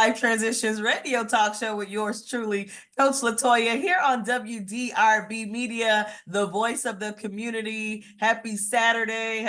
Life Transitions Radio Talk Show with yours truly, Coach Latoya, here on WDRB Media, the voice of the community. Happy Saturday,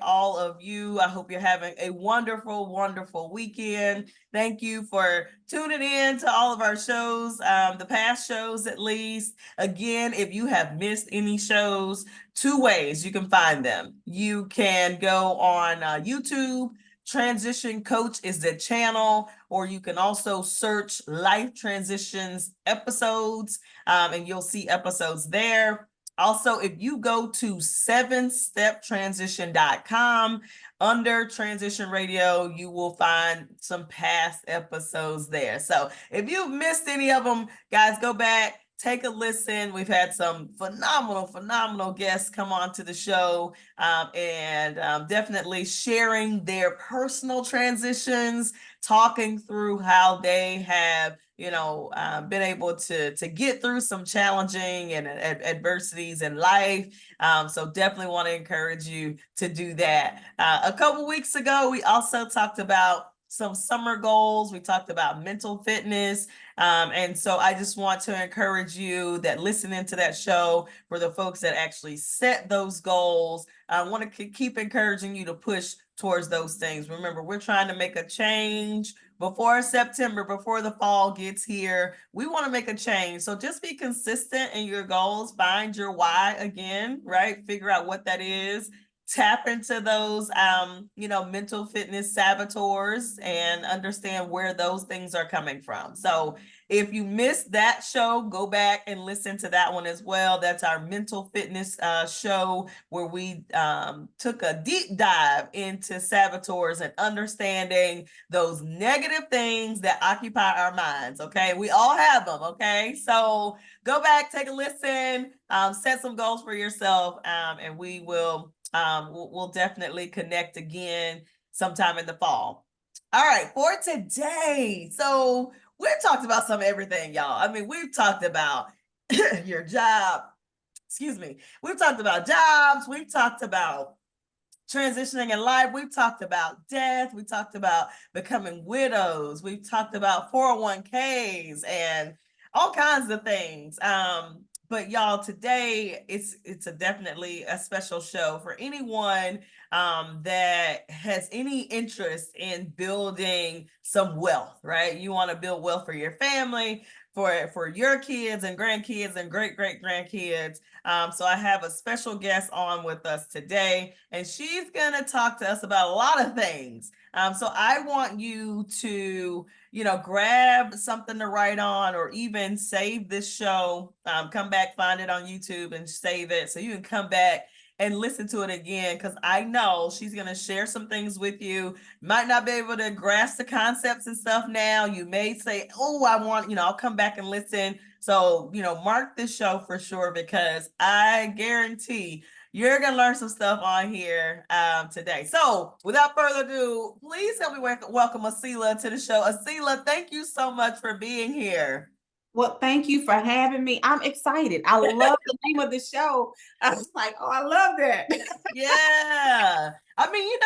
all of you. I hope you're having a wonderful, wonderful weekend. Thank you for tuning in to all of our shows, the past shows at least. Again, if you have missed any shows, two ways you can find them. You can go on YouTube. Transition Coach is the channel, or you can also search Life Transitions episodes, and you'll see episodes there. Also, if you go to 7steptransition.com, under Transition Radio, you will find some past episodes there. So if you've missed any of them, guys, go back. Take a listen. We've had some phenomenal guests come on to the show, and definitely sharing their personal transitions, talking through how they have, been able to get through some challenging and adversities in life. So definitely want to encourage you to do that. A couple weeks ago, we also talked about some summer goals. We talked about mental fitness. And so I just want to encourage you that listening to that show, for the folks that actually set those goals, I want to keep encouraging you to push towards those things. Remember, we're trying to make a change before September, before the fall gets here. We want to make a change. So just be consistent in your goals. Find your why again, right? Figure out what that is. Tap into those, mental fitness saboteurs and understand where those things are coming from. So if you missed that show, go back and listen to that one as well. That's our mental fitness show, where we took a deep dive into saboteurs and understanding those negative things that occupy our minds. Okay, we all have them. Okay, so go back, take a listen, set some goals for yourself, and we'll definitely connect again sometime in the fall. All right, for today. So we've talked about some everything, y'all. I mean, we've talked about your job. Excuse me. We've talked about jobs. We've talked about transitioning in life. We've talked about death. We talked about becoming widows. We've talked about 401ks and all kinds of things. But y'all, today it's definitely a special show for anyone that has any interest in building some wealth, right? You want to build wealth for your family, for your kids and grandkids and great grandkids. So I have a special guest on with us today, and she's going to talk to us about a lot of things. So I want you to, grab something to write on, or even save this show, come back, find it on YouTube and save it so you can come back and listen to it again, because I know she's going to share some things with you. Might not be able to grasp the concepts and stuff now. You may say, oh, I'll come back and listen. So, mark this show for sure, because I guarantee you're going to learn some stuff on here today. So without further ado, please help me welcome Aseelah to the show. Aseelah, thank you so much for being here. Well, thank you for having me. I'm excited. I love the name of the show. I was like, oh, I love that. Yeah. I mean,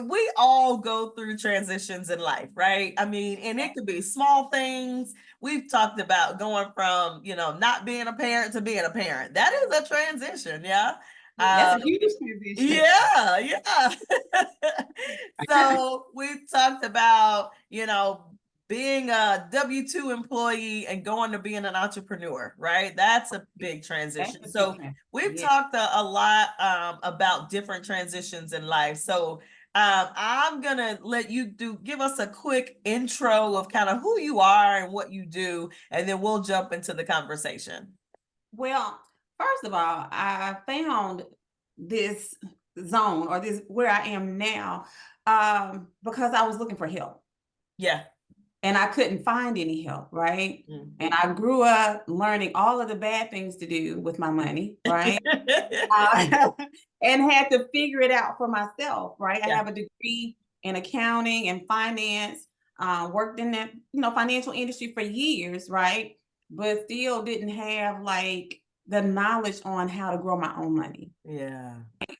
we all go through transitions in life, right? I mean, and it could be small things. We've talked about going from, not being a parent to being a parent. That is a transition. Yeah. That's a huge transition. Yeah. So we've talked about, being a W-2 employee and going to being an entrepreneur, right? That's a big transition. So we've talked a lot about different transitions in life. So I'm going to let you give us a quick intro of kind of who you are and what you do, and then we'll jump into the conversation. Well, first of all, I found this zone, or this where I am now, because I was looking for help. Yeah. And I couldn't find any help, right? Mm-hmm. And I grew up learning all of the bad things to do with my money, right? And had to figure it out for myself, right? Yeah. I have a degree in accounting and finance, worked in that, financial industry for years, right? But still didn't have the knowledge on how to grow my own money. Yeah.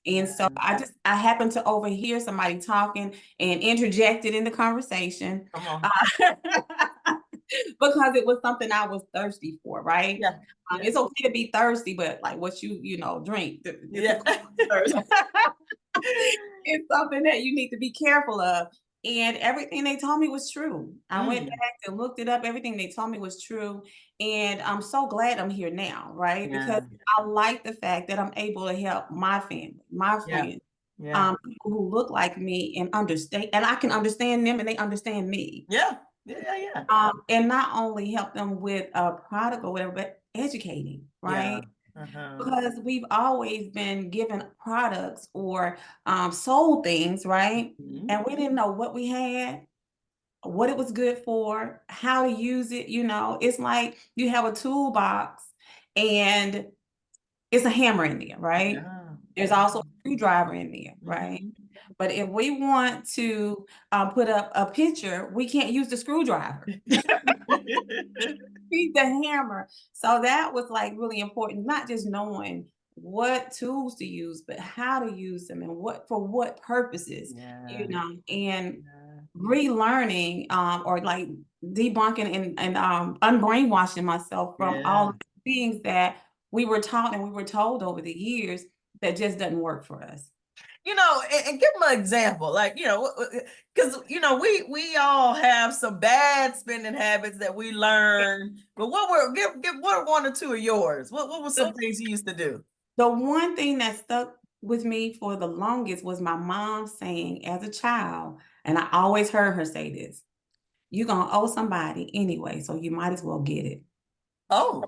And so I happened to overhear somebody talking and interjected in the conversation. Come on. Because it was something I was thirsty for, right? Yeah. It's okay to be thirsty, but like what drink. Yeah. It's something that you need to be careful of. And everything they told me was true. I went back and looked it up. Everything they told me was true. And I'm so glad I'm here now, right? Because I like the fact that I'm able to help my family, my friends, people who look like me and understand, and I can understand them and they understand me. Yeah. And not only help them with a product or whatever, but educating, right? Because we've always been given products or sold things, right? And we didn't know what we had, what it was good for, how to use it. It's like you have a toolbox and it's a hammer in there, right? There's also a screwdriver in there, right? But if we want to put up a picture, we can't use the screwdriver. Need the hammer. So that was like really important, not just knowing what tools to use, but how to use them and for what purposes, and relearning or like debunking and unbrainwashing myself from all of the things that we were taught and we were told over the years that just doesn't work for us. And give them an example, like, because, we all have some bad spending habits that we learn, but what are one or two of yours? What were some things you used to do? The one thing that stuck with me for the longest was my mom saying as a child, and I always heard her say this, you're going to owe somebody anyway, so you might as well get it. Oh.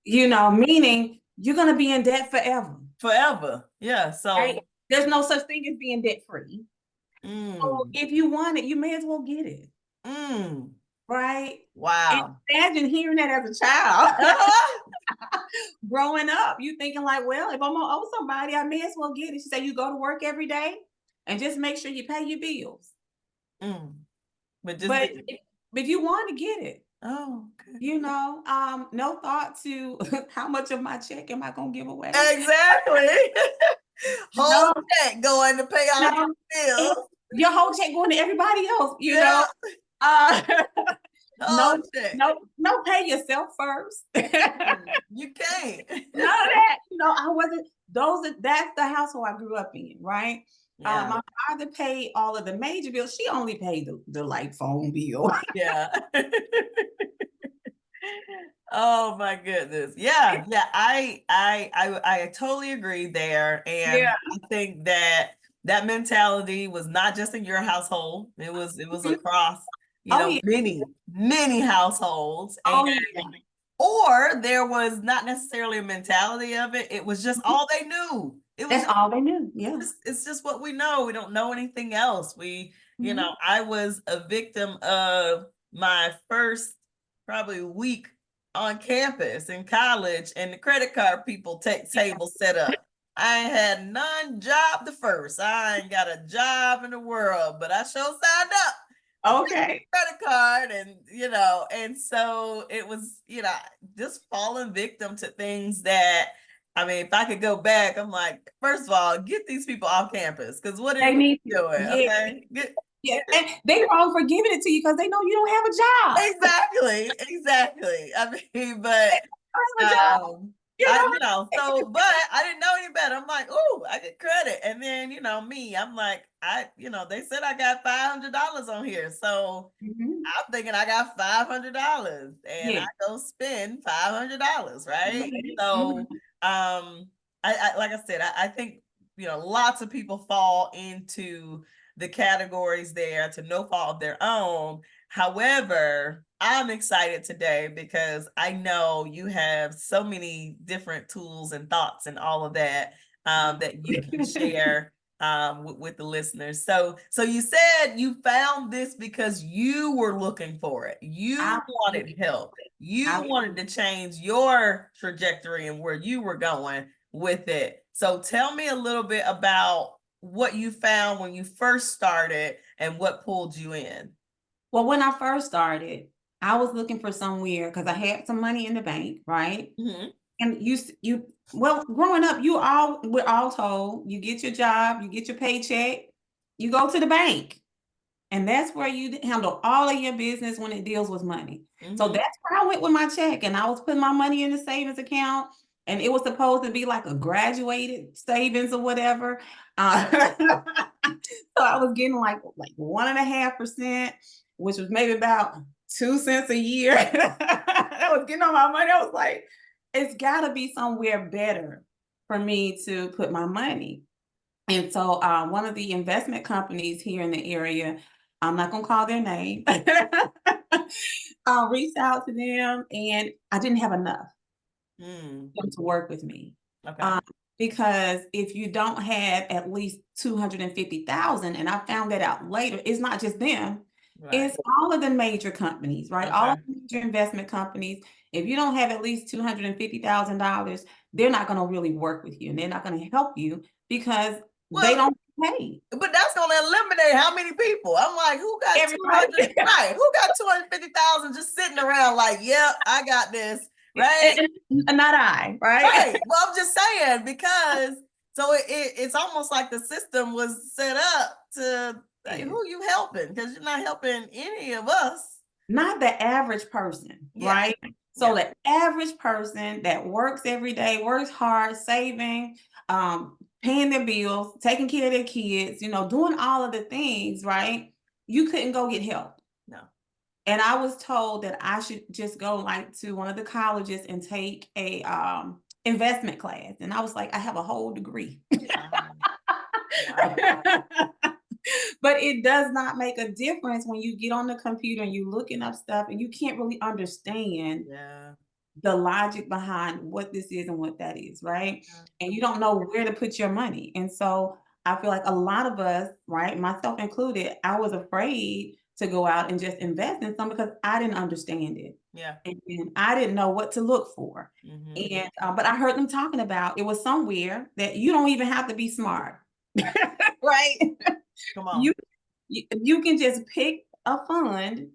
Meaning you're going to be in debt forever. Forever. Yeah. So right? There's no such thing as being debt free. So if you want it, you may as well get it. Right? Wow. And imagine hearing that as a child. Growing up, you thinking like, well, if I'm gonna owe somebody, I may as well get it. She said, you go to work every day and just make sure you pay your bills. But if you want to get it, no thought to how much of my check am I gonna give away? Exactly. Whole check going to pay all your bills. Your whole check going to everybody else, know. No, pay yourself first. You can't. None of that. I wasn't. That's the household I grew up in, right? My father paid all of the major bills. She only paid the like phone bill. Yeah. Oh my goodness. Yeah. I totally agree there. And I think that mentality was not just in your household. It was across, many households. Or there was not necessarily a mentality of it. It was just all they knew. That's all they knew. Yeah. It's just what we know. We don't know anything else. I was a victim of my first probably week on campus in college, and the credit card people table set up. I ain't had none job the first. I ain't got a job in the world, but I sure signed up. Okay. Credit card, and so it was, just falling victim to things that, I mean, if I could go back, I'm like, first of all, get these people off campus, because what are you doing? Okay. Yeah, and they wrong for giving it to you because they know you don't have a job. Exactly. I mean, but but I didn't know any better. I'm like, oh, I get credit. And then, me, I'm like, they said I got $500 on here. So I'm thinking I got $500 and I go spend $500, right? So, I like I said, I think, lots of people fall into the categories there to no fault of their own. However, I'm excited today because I know you have so many different tools and thoughts and all of that that you can share with the listeners. So you said you found this because you were looking for it. You wanted help. You wanted to change your trajectory and where you were going with it. So tell me a little bit about what you found when you first started and what pulled you in. Well, when I first started, I was looking for somewhere because I had some money in the bank, right? Mm-hmm. And well, growing up, we're all told you get your job, you get your paycheck, you go to the bank. And that's where you handle all of your business when it deals with money. So Mm-hmm. that's where I went with my check, and I was putting my money in the savings account, and it was supposed to be like a graduated savings or whatever. So I was getting like 1.5%, which was maybe about 2 cents a year. I was getting on my money. I was like, it's got to be somewhere better for me to put my money. And so one of the investment companies here in the area, I'm not going to call their name, reached out to them, and I didn't have enough for them to work with me. Okay. Because if you don't have at least 250,000, and I found that out later, it's not just them. Right. It's all of the major companies, right? All of the major investment companies. If you don't have at least $250,000, they're not going to really work with you, and they're not going to help you because they don't pay. But that's going to eliminate how many people? I'm like, who got Everybody. 200? Right? Who got 250,000 just sitting around like, yep, I got this. Right? And not I. Right. Right. Well, I'm just saying because so it's almost like the system was set up to like, who you helping, because you're not helping any of us. Not the average person, right? So the average person that works every day, works hard, saving, paying their bills, taking care of their kids, doing all of the things, right? You couldn't go get help. No. And I was told that I should just go to one of the colleges and take a investment class. And I was like, I have a whole degree. Wow. But it does not make a difference when you get on the computer and you're looking up stuff and you can't really understand the logic behind what this is and what that is, right? And you don't know where to put your money. And so I feel like a lot of us, right, myself included, I was afraid to go out and just invest in something because I didn't understand it. And I didn't know what to look for. And but I heard them talking about it was somewhere that you don't even have to be smart. Right? Come on. You can just pick a fund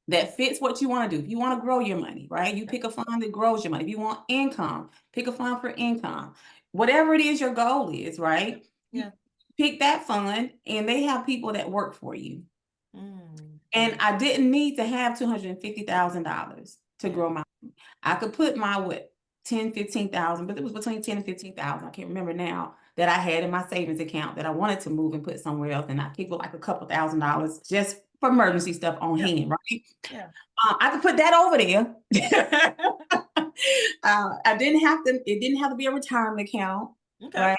that fits what you want to do. If you want to grow your money, right? You pick a fund that grows your money. If you want income, pick a fund for income. Whatever it is your goal is, right? Yeah. Pick that fund, and they have people that work for you. And I didn't need to have $250,000 to grow my money. I could put my 10, 15,000, but it was between 10 and 15,000. I can't remember now, that I had in my savings account that I wanted to move and put somewhere else. And I keep with like a couple $1,000 just for emergency stuff on hand, right? I could put that over there. It didn't have to be a retirement account, right?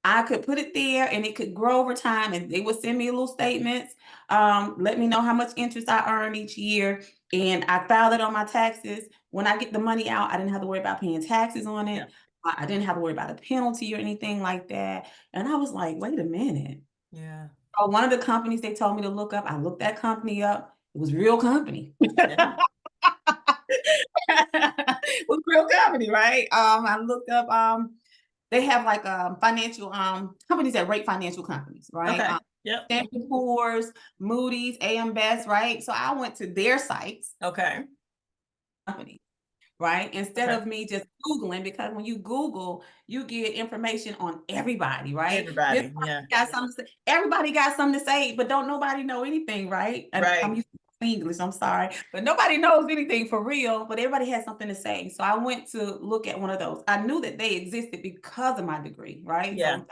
I could put it there and it could grow over time, and they would send me a little statements, let me know how much interest I earn each year. And I filed it on my taxes. When I get the money out, I didn't have to worry about paying taxes on it. I didn't have to worry about a penalty or anything like that. And I was like, wait a minute. So one of the companies they told me to look up, I looked that company up. It was real company. It was real company, right? I looked up, they have like financial companies that rate financial companies, right? Standard & Poor's, Moody's, AM Best, right? So I went to their sites. Company, right? Instead of me just Googling, because when you Google, you get information on everybody, right? Everybody, got something to say. Everybody got something to say, but don't nobody know anything, right? And I'm using English, I'm sorry, but nobody knows anything for real, but everybody has something to say. So I went to look at one of those. I knew that they existed because of my degree, right? So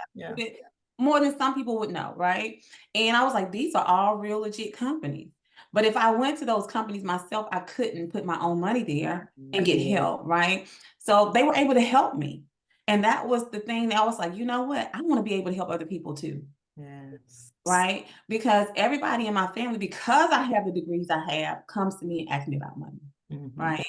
more than some people would know, right? And I was like, these are all real legit companies. But if I went to those companies myself, I couldn't put my own money there and get help, right? So they were able to help me. And that was the thing that I was like, you know what? I want to be able to help other people too. Right? Because everybody in my family, because I have the degrees I have, comes to me and asks me about money. Right?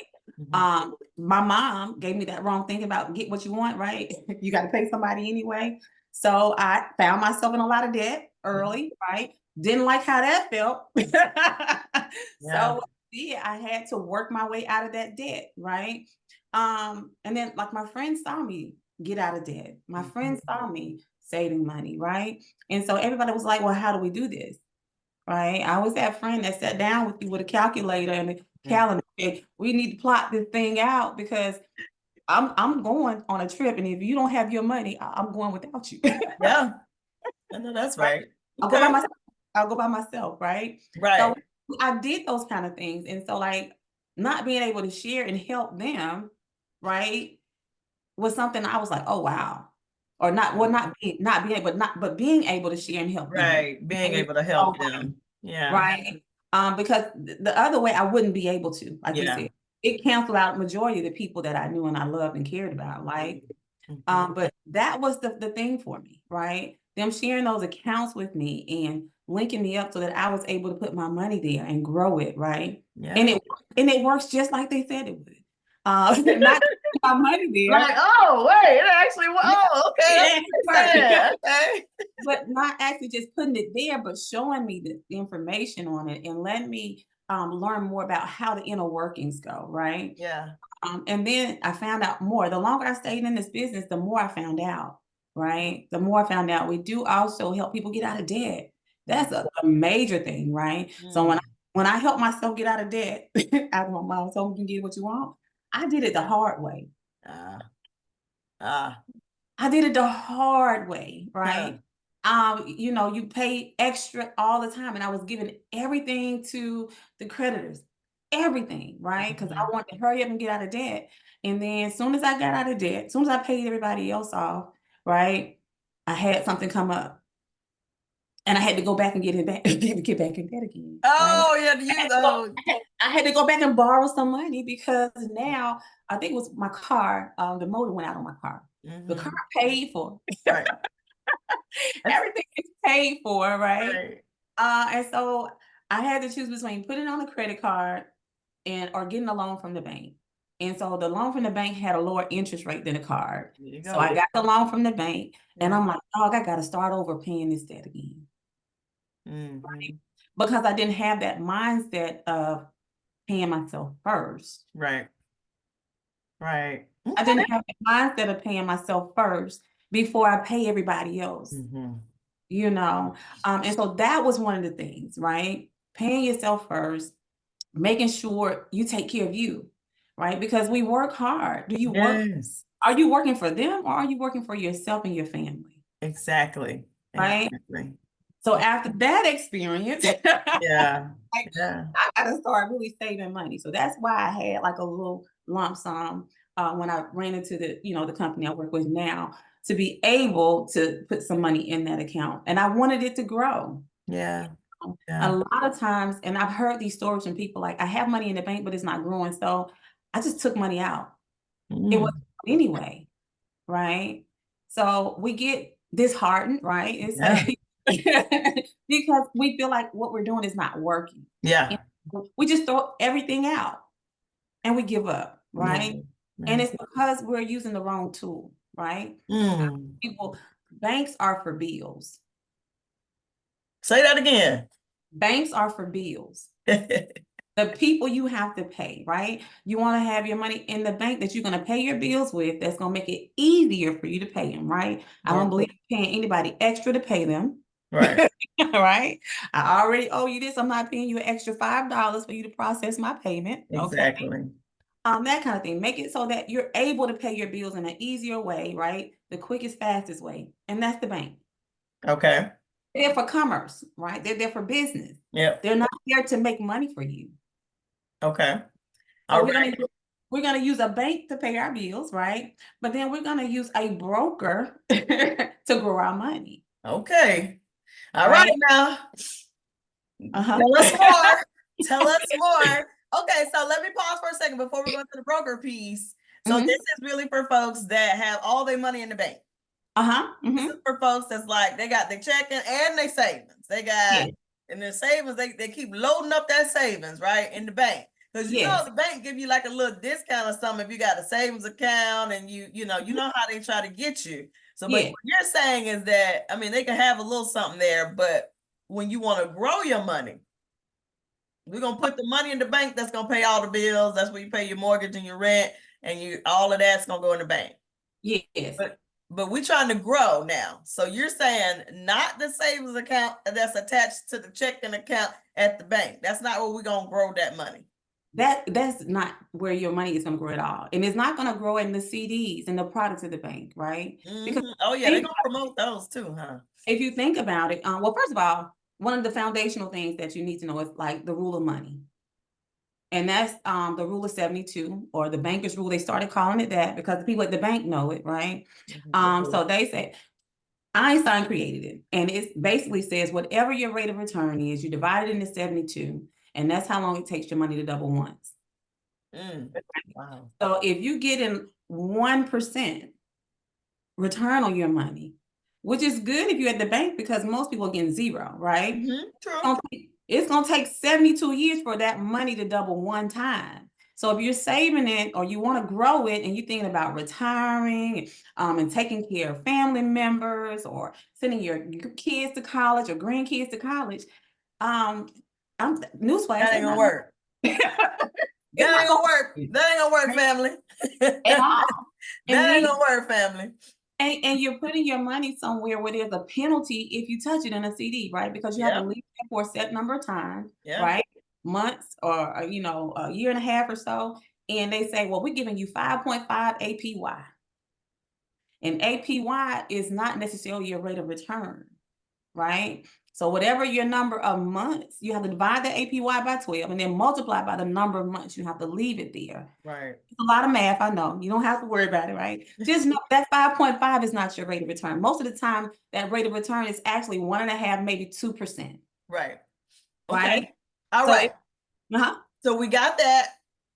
My mom gave me that wrong thing about get what you want, right? You got to pay somebody anyway. So I found myself in a lot of debt early, right? Didn't like how that felt. So I had to work my way out of that debt, right? And then like my friends saw me get out of debt. My friends saw me saving money, right? And so everybody was like, well, how do we do this? right? I always had a friend that sat down with you with a calculator and a calendar. And we need to plot this thing out because I'm going on a trip, and if you don't have your money, I'm going without you. Yeah, I know that's right. I'll go by myself. I'll go by myself, right? So Right. I did those kind of things. And so like not being able to share and help them, right, was something I was like, oh wow. Or not, well, not being able, not but being able to share and help them. Right. Being able to Oh, help them. Yeah. right. Because the other way I wouldn't be able to, like you said, it canceled out majority of the people that I knew and I loved and cared about. Like, but that was the thing for me, right? Them sharing those accounts with me and linking me up so that I was able to put my money there and grow it, right? Yeah. And it works just like they said it would. Not my money there. Like, oh wait, it actually okay. Okay. But not actually just putting it there, but showing me the information on it and letting me learn more about how the inner workings go, right? Yeah. And then I found out more. The longer I stayed in this business, the more I found out, right? The more I found out we do also help people get out of debt. That's a major thing, right? So when I help myself get out of debt, out of my mom told me you can get what you want, I did it the hard way. I did it the hard way, right? You know, you pay extra all the time, and I was giving everything to the creditors, everything, right? Because I wanted to hurry up and get out of debt. And then as soon as I got out of debt, as soon as I paid everybody else off, right, I had something come up. And I had to go back and get it back, get back in debt again. Oh, right? you had to use those. I had to go back and borrow some money because now I think it was my car, the motor went out on my car. The car paid for. Right. Everything is paid for, right? And so I had to choose between putting it on a credit card or getting a loan from the bank. And so the loan from the bank had a lower interest rate than the card. So I got the loan from the bank, and I'm like, oh, I got to start over paying this debt again. Right? Because I didn't have that mindset of paying myself first. Right. I didn't have the mindset of paying myself first before I pay everybody else. You know, and so that was one of the things, right? Paying yourself first, making sure you take care of you, right? Because we work hard. Do you work? Are you working for them, or are you working for yourself and your family? Exactly. Right. So after that experience, I gotta start really saving money. So that's why I had like a little lump sum when I ran into the company I work with now, to be able to put some money in that account. And I wanted it to grow. A lot of times, and I've heard these stories from people like, I have money in the bank, but it's not growing. So I just took money out. It was anyway, right? So we get disheartened, right? It's like because we feel like what we're doing is not working. And we just throw everything out and we give up, right? And it's because we're using the wrong tool, right? Banks are for bills. Say that again. Banks are for bills. The people you have to pay, right? You want to have your money in the bank that you're going to pay your bills with. That's going to make it easier for you to pay them, right? I don't believe paying anybody extra to pay them. Right. Right? I already owe you this. I'm not paying you an extra $5 for you to process my payment. Exactly. Okay. That kind of thing. Make it so that you're able to pay your bills in an easier way, right? The quickest, fastest way. And that's the bank. Okay. They're for commerce, right? They're there for business. Yep. They're not there to make money for you. Okay. So we're gonna use a bank to pay our bills, right? But then we're gonna use a broker to grow our money. Okay. All right now. Tell us more. Tell us more. Okay, so let me pause for a second before we go into the broker piece. So this is really for folks that have all their money in the bank. This is for folks that's like they got their checking and their savings. They got in their savings, they keep loading up that savings, right, in the bank. Because the bank give you like a little discount or something if you got a savings account and you know how they try to get you. So but what you're saying is that, I mean, they can have a little something there, but when you want to grow your money, we're gonna put the money in the bank that's gonna pay all the bills. That's where you pay your mortgage and your rent, and all of that's gonna go in the bank. Yes. But we're trying to grow now. So you're saying not the savings account that's attached to the checking account at the bank. That's not where we're gonna grow that money. That's not where your money is going to grow at all. And it's not going to grow in the CDs and the products of the bank, right? Because oh yeah, they're gonna promote those too, huh? if you think about it, well, first of all, one of the foundational things that you need to know is like the rule of money. And that's the rule of 72, or the banker's rule. They started calling it that because the people at the bank know it, right? So they say Einstein created it, and it basically says whatever your rate of return is, you divide it into 72, and that's how long it takes your money to double once. Wow. So if you get in 1% return on your money, which is good if you're at the bank because most people are getting zero, right? True. It's gonna take 72 years for that money to double one time. So if you're saving it or you want to grow it and you're thinking about retiring and taking care of family members or sending your kids to college or grandkids to college, newsflash, That ain't gonna work. That ain't gonna work. That ain't gonna work, family. At all. That ain't gonna work, family. And you're putting your money somewhere where there's a penalty if you touch it in a CD, right? Because you have to leave it for a set number of time, right? Months or, a year and a half or so. And they say, well, we're giving you 5.5 APY. And APY is not necessarily your rate of return, right? So whatever your number of months, you have to divide the APY by 12 and then multiply by the number of months you have to leave it there. Right. It's a lot of math, I know. You don't have to worry about it, right? Just know that 5.5 is not your rate of return. Most of the time, that rate of return is actually 1.5%, maybe 2%. Right. Okay. Right? All right. Uh-huh. So we got that.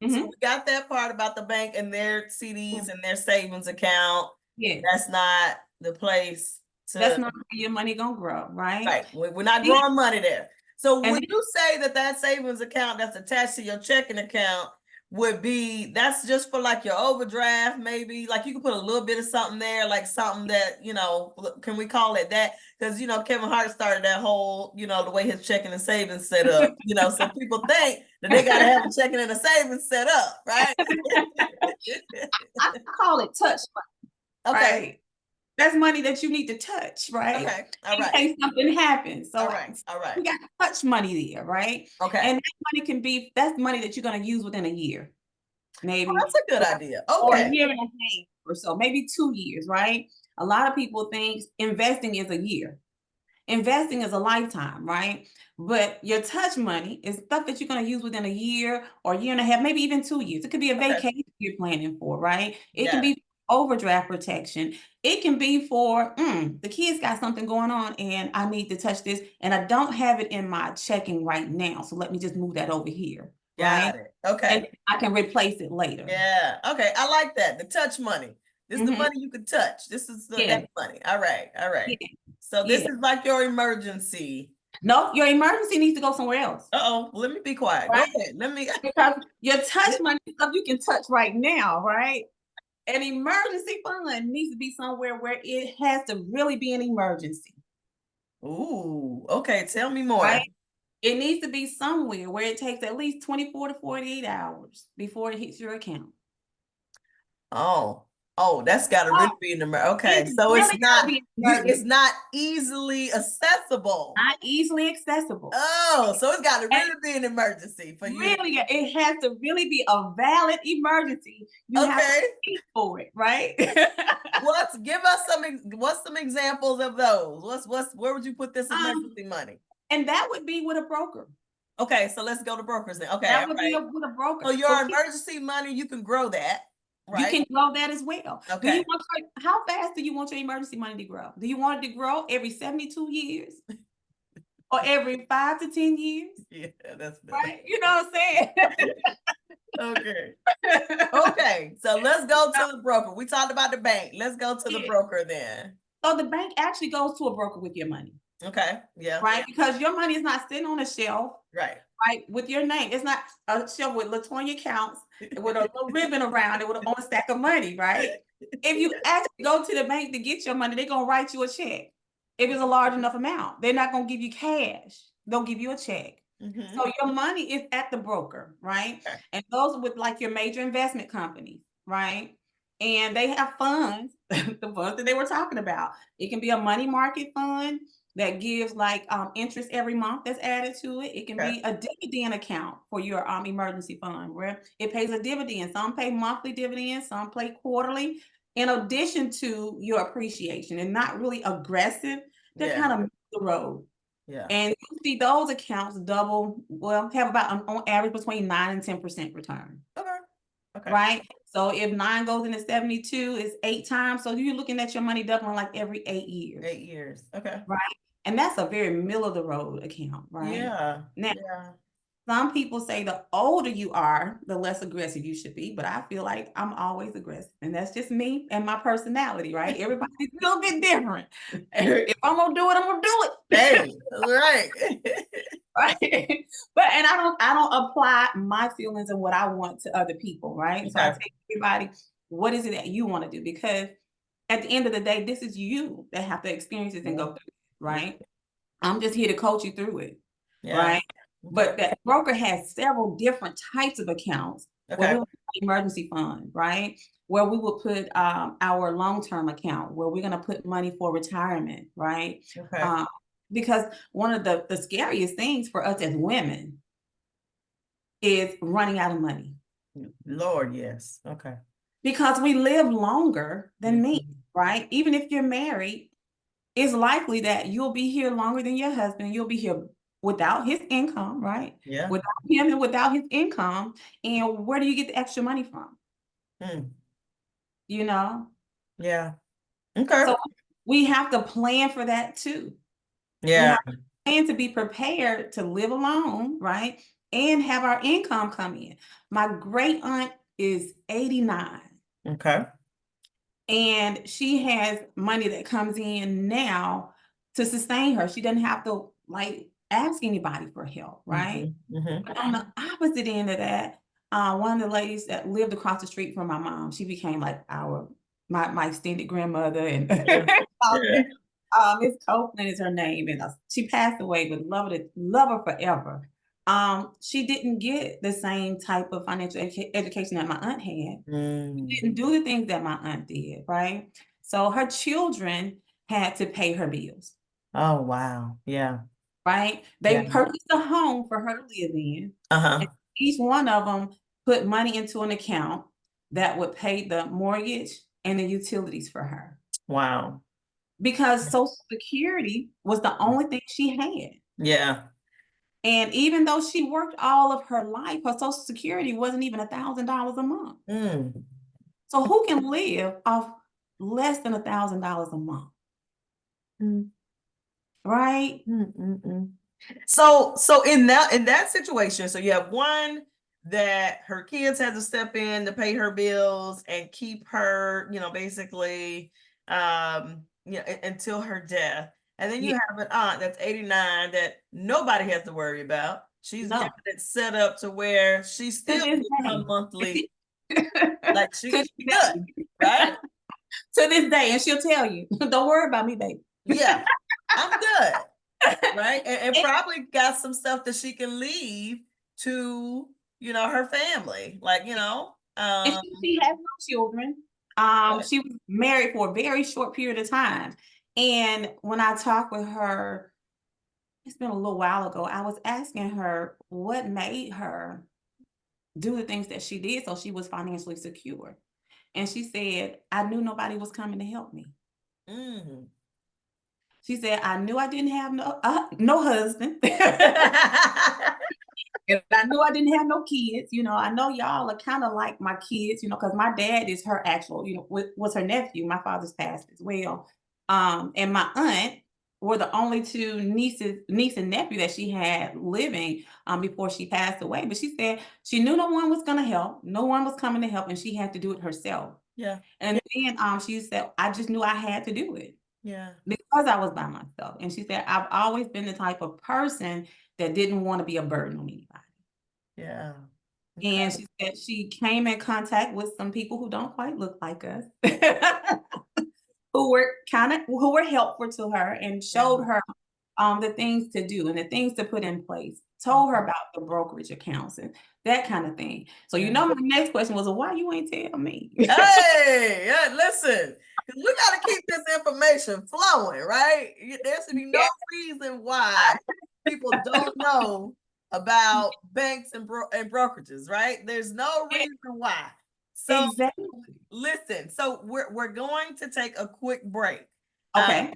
So we got that part about the bank and their CDs and their savings account. Yeah. That's not the place that's not where your money gonna grow, right? Right. We're not growing money there. So would you say that savings account that's attached to your checking account would be, that's just for like your overdraft, maybe? Like you could put a little bit of something there, like something that, can we call it that? Because, Kevin Hart started that whole, the way his checking and savings set up, so people think that they got to have a checking and a savings set up, right? I call it touch money. Okay. Right? That's money that you need to touch, right? Okay. All right. In case something happens. So all right. We got touch money there, right? Okay. And that money that's money that you're going to use within a year. Maybe. That's a good idea. Okay. Or a year and a half or so, maybe 2 years, right? A lot of people think investing is a year. Investing is a lifetime, right? But your touch money is stuff that you're going to use within a year or a year and a half, maybe even 2 years. It could be a vacation you're planning for, right? It can be overdraft protection. It can be for, the kids got something going on and I need to touch this and I don't have it in my checking right now. So let me just move that over here. Got it. Okay. And I can replace it later. Yeah. Okay. I like that. The touch money. This is the money you could touch. This is that money. All right. All right. Yeah. So this is like your emergency. No, your emergency needs to go somewhere else. Uh-oh. Let me be quiet. Right? Go ahead. Because your touch money stuff you can touch right now, right? An emergency fund needs to be somewhere where it has to really be an emergency. Ooh. Okay. Tell me more. Right? It needs to be somewhere where it takes at least 24 to 48 hours before it hits your account. Oh, that's got to really be in the okay. So really it's not easily accessible. Not easily accessible. Oh, so it's got to really be an emergency for you. Really, it has to really be a valid emergency. You have to pay for it, right? Give us some examples of those. Where would you put this emergency money? And that would be with a broker. Okay, so let's go to brokers then. Okay, that would be with a broker. So your emergency money, you can grow that. Right? You can grow that as well. Okay. How fast do you want your emergency money to grow? Do you want it to grow every 72 years? Or every 5 to 10 years? Yeah, that's better. Right? You know what I'm saying? Okay. So let's go to the broker. We talked about the bank. Let's go to the broker then. So the bank actually goes to a broker with your money. Okay. Yeah. Right? Because your money is not sitting on a shelf. Right. Right, with your name. It's not a shelf with LaToya Counts with a little ribbon around it with on a stack of money, right? If you actually go to the bank to get your money, they're gonna write you a check. If it's a large enough amount, they're not gonna give you cash. They'll give you a check. So your money is at the broker, right? Okay. And those with like your major investment companies, right? and they have funds, the funds that they were talking about. It can be a money market fund that gives like interest every month that's added to it. It can be a dividend account for your emergency fund where it pays a dividend. Some pay monthly dividends, some pay quarterly, in addition to your appreciation, and not really aggressive. They're kind of middle of the road. Yeah. And you see those accounts double, well, have about on average between 9 and 10% return. Okay. Right? So if 9 goes into 72, it's 8 times. So you're looking at your money doubling like every 8 years. 8 years. Okay. Right? And that's a very middle of the road account, right? Yeah. Now, some people say the older you are, the less aggressive you should be, but I feel like I'm always aggressive. And that's just me and my personality, right? Everybody's a little bit different. If I'm gonna do it, I'm gonna do it. Hey, right. Right. But and I don't apply my feelings and what I want to other people, right? So I tell everybody, what is it that you want to do? Because at the end of the day, this is you that have to experience it and go through it, right? I'm just here to coach you through it. Right. But that broker has several different types of accounts where we will put emergency fund, right? Where we will put our long-term account, where we're going to put money for retirement, right? Because one of the scariest things for us as women is running out of money. Lord, yes. Okay. Because we live longer than me, right? Even if you're married, it's likely that you'll be here longer than your husband. You'll be here without his income, right? Yeah. Without him and without his income. And where do you get the extra money from? You know? Yeah. Okay. So we have to plan for that too. Yeah. We have to plan to be prepared to live alone, right? And have our income come in. My great aunt is 89. Okay. And she has money that comes in now to sustain her. She doesn't have to like ask anybody for help, right? But on the opposite end of that, one of the ladies that lived across the street from my mom, she became like my extended grandmother, and Miss Copeland is her name, and she passed away, but love her forever. She didn't get the same type of financial education that my aunt had. She didn't do the things that my aunt did, right? So her children had to pay her bills. Oh, wow. Yeah. Right? They purchased a home for her to live in. And each one of them put money into an account that would pay the mortgage and the utilities for her. Wow. Because Social Security was the only thing she had. Yeah. And even though she worked all of her life, her Social Security wasn't even $1,000 a month. So who can live off less than $1,000 a month? Right? So in that situation, so you have one that her kids had to step in to pay her bills and keep her, basically, until her death. And then you have an aunt that's 89 that nobody has to worry about. She's got it set up to where she still gets her monthly, like she's good, right? To this day, and she'll tell you, don't worry about me, baby. Yeah, I'm good. Right. And probably got some stuff that she can leave to, her family. Like, and she has no children. She was married for a very short period of time. And when I talked with her, it's been a little while ago, I was asking her what made her do the things that she did so she was financially secure. And she said, I knew nobody was coming to help me. She said, I knew I didn't have no husband. And I knew I didn't have no kids. I know y'all are kind of like my kids, because my dad is her actual, was her nephew. My father's passed as well. And my aunt were the only two niece and nephew that she had living before she passed away. But she said she knew no one was going to help. No one was coming to help, and she had to do it herself. Yeah. And then she said, I just knew I had to do it. Yeah. Because I was by myself. And she said, I've always been the type of person that didn't want to be a burden on anybody. Yeah. And she said she came in contact with some people who don't quite look like us, who were helpful to her and showed her the things to do and the things to put in place. told her about the brokerage accounts and that kind of thing. So, my next question was, well, why you ain't tell me? Hey, yeah, listen, we got to keep this information flowing, right? There should be no reason why people don't know about banks and brokerages, right? There's no reason why. So exactly. Listen, so we're going to take a quick break. Okay.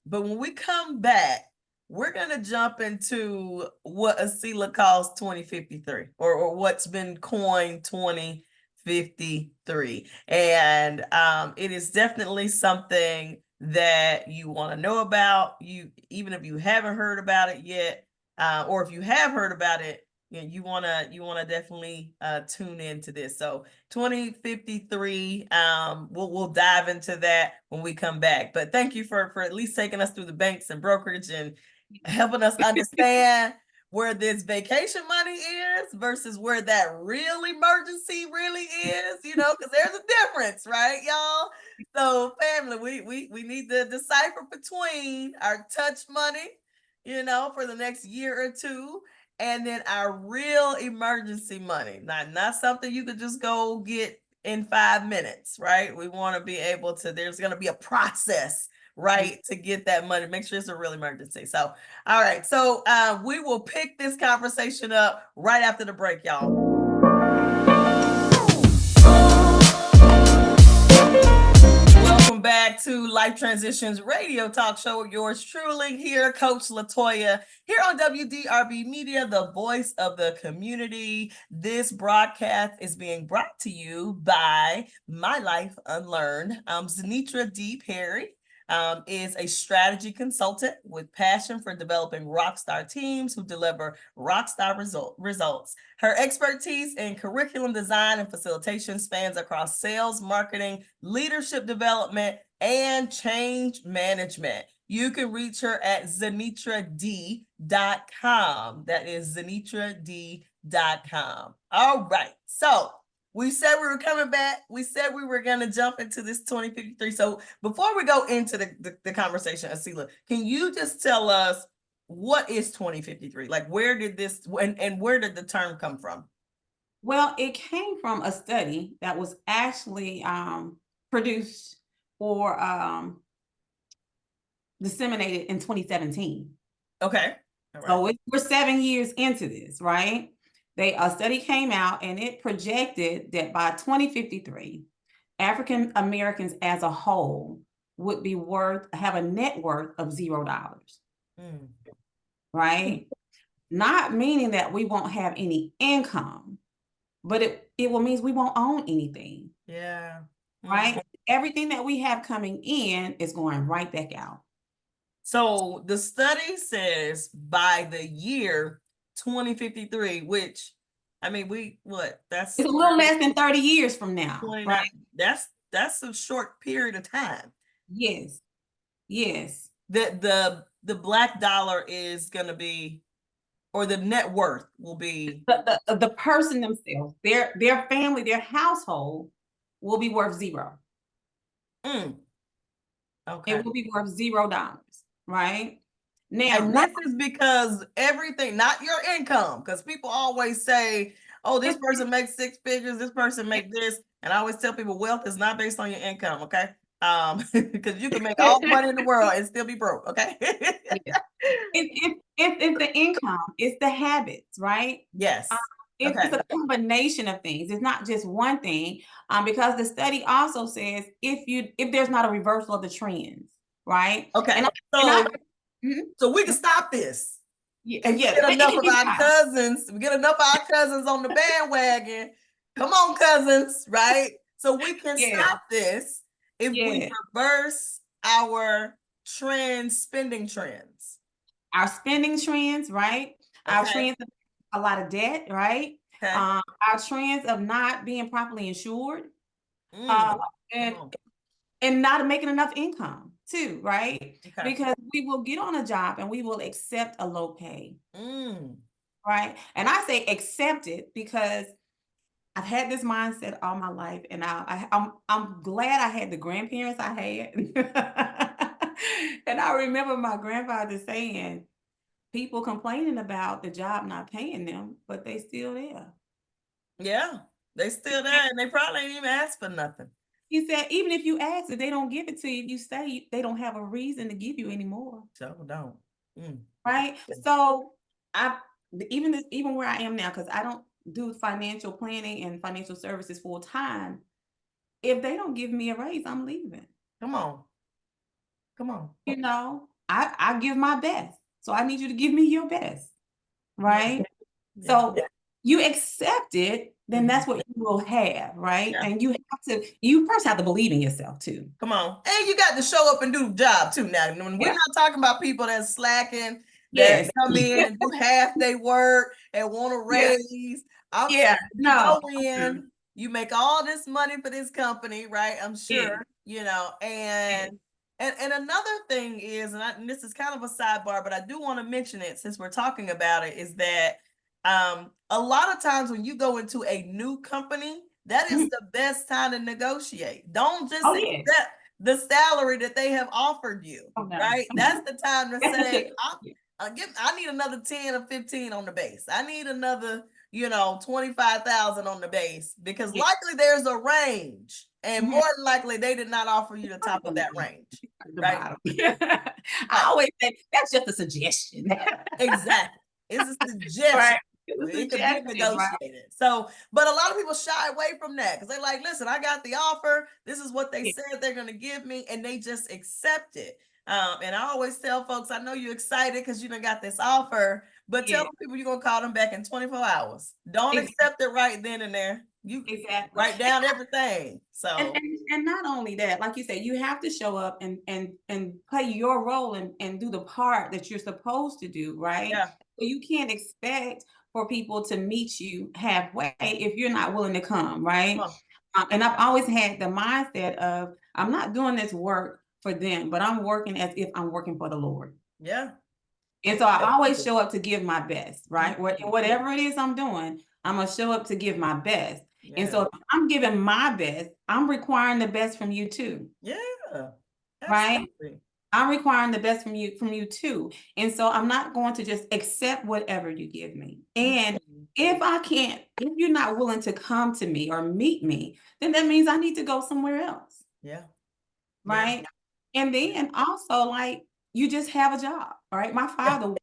But when we come back, we're gonna jump into what Aseelah calls 2053, or what's been coined 2053. And it is definitely something that you want to know about. You, even if you haven't heard about it yet, or if you have heard about it, you wanna definitely tune into this. So 2053, we'll dive into that when we come back. But thank you for at least taking us through the banks and brokerage and helping us understand where this vacation money is versus where that real emergency really is, because there's a difference, right, y'all? So family, we need to decipher between our touch money, for the next year or two, and then our real emergency money, not something you could just go get in 5 minutes, right? We want to be able to, there's going to be a process, right, to get that money. Make sure it's a real emergency. So, all right. So we will pick this conversation up right after the break, y'all. Welcome back to Life Transitions Radio Talk Show with yours truly here, Coach Latoya, here on WDRB Media, the voice of the community. This broadcast is being brought to you by My Life Unlearned. Zenitra D. Perry is a strategy consultant with passion for developing rockstar teams who deliver rockstar results. Her expertise in curriculum design and facilitation spans across sales, marketing, leadership development, and change management. You can reach her at zenitrad.com. That is zenitrad.com. All right. So we said we were coming back. We said we were going to jump into this 2053. So before we go into the conversation, Aseelah, can you just tell us what is 2053? Like, where did this, and where did the term come from? Well, it came from a study that was actually produced or disseminated in 2017. Okay. All right. So we're 7 years into this, right? A study came out and it projected that by 2053, African Americans as a whole would have a net worth of $0. Right? Not meaning that we won't have any income, but it will mean we won't own anything. Yeah. Right? Everything that we have coming in is going right back out. So the study says by the year 2053, which, I mean, it's a little less than 30 years from now. 29, right? That's a short period of time. Yes. Yes. The black dollar is going to be, or the net worth will be, the person themselves, their family, their household will be worth $0. Okay. It will be worth $0, right? Now, and this is because everything, not your income, because people always say, oh, this person makes 6 figures, this person makes this. And I always tell people wealth is not based on your income, okay? Because you can make all the money in the world and still be broke, okay? It's the income, it's the habits, right? Yes. It's a combination of things. It's not just one thing, because the study also says if there's not a reversal of the trends, right? Okay. So we can stop this. Yeah. And get enough of our cousins. We get enough of our cousins on the bandwagon. Come on, cousins, right? So we can stop this if we reverse our spending trends. Our spending trends, right? Our trends of a lot of debt, right? Our trends of not being properly insured, and not making enough income too, right? Because we will get on a job and we will accept a low pay, right? And I say accept it because I've had this mindset all my life, and I'm glad I had the grandparents I had. And I remember my grandfather saying, people complaining about the job not paying them, but they still there. Yeah, they still there, and they probably ain't even asked for nothing. He said, even if you ask, if they don't give it to you, you stay, they don't have a reason to give you anymore. So don't. Right. So even where I am now, because I don't do financial planning and financial services full time. If they don't give me a raise, I'm leaving. Come on. Come on. You know, I give my best. So I need you to give me your best. Right. Yeah. So you accept it, then that's what you will have, right? Yeah. And you first have to believe in yourself too. Come on. And you got to show up and do the job too now. When we're not talking about people that's slacking, that come in and do half their work and want a raise. I'm saying you go in, you make all this money for this company, right? I'm sure, you know, and another thing is, and this is kind of a sidebar, but I do want to mention it since we're talking about it, is that a lot of times when you go into a new company, that is the best time to negotiate. Don't just accept the salary that they have offered you, right? That's the time to say, I need another 10 or 15 on the base. I need another, 25,000 on the base, because likely there's a range, and more than likely they did not offer you the top of that range. Right? I always say that's just a suggestion. Exactly. It's a suggestion. Right. It could be negotiated. So, but a lot of people shy away from that because they're like, listen, I got the offer. This is what they said they're going to give me. And they just accept it. And I always tell folks, I know you're excited because you done got this offer, but tell people you're going to call them back in 24 hours. Don't accept it right then and there. You write down everything. So and not only that, like you said, you have to show up and play your role and do the part that you're supposed to do, right? Yeah. So you can't expect for people to meet you halfway if you're not willing to come, right? And I've always had the mindset of, I'm not doing this work for them, but I'm working as if I'm working for the Lord. Yeah. And so I always show up to give my best, right? Whatever it is I'm doing, I'm going to show up to give my best. Yeah. And so if I'm giving my best, I'm requiring the best from you too. Yeah. Absolutely. Right? I'm requiring the best from you too. And so I'm not going to just accept whatever you give me. And if you're not willing to come to me or meet me, then that means I need to go somewhere else. Yeah. Right. Yeah. And then also, like, you just have a job. All right. My father worked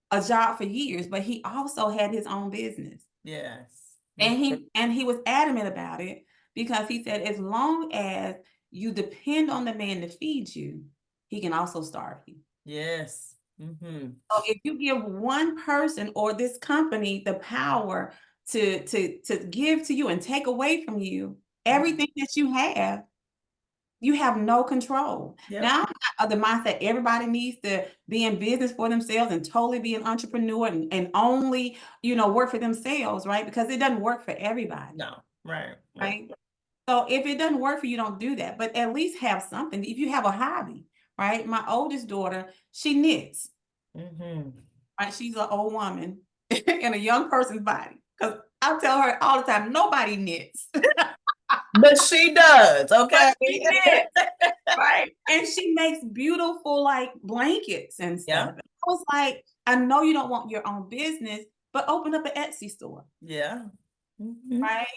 a job for years, but he also had his own business. Yes. And he was adamant about it because he said, as long as you depend on the man to feed you, he can also starve you. Yes. So if you give one person or this company the power to give to you and take away from you everything that you have no control. Yep. Now, I'm the mindset everybody needs to be in business for themselves and totally be an entrepreneur and only, work for themselves, right? Because it doesn't work for everybody. No, right. So if it doesn't work for you, don't do that. But at least have something. If you have a hobby, right? My oldest daughter, she knits. Right? She's an old woman in a young person's body. Because I tell her all the time, nobody knits. But she does, okay? She knits, right? And she makes beautiful, like, blankets and stuff. Yeah. I was like, I know you don't want your own business, but open up an Etsy store. Yeah. Right?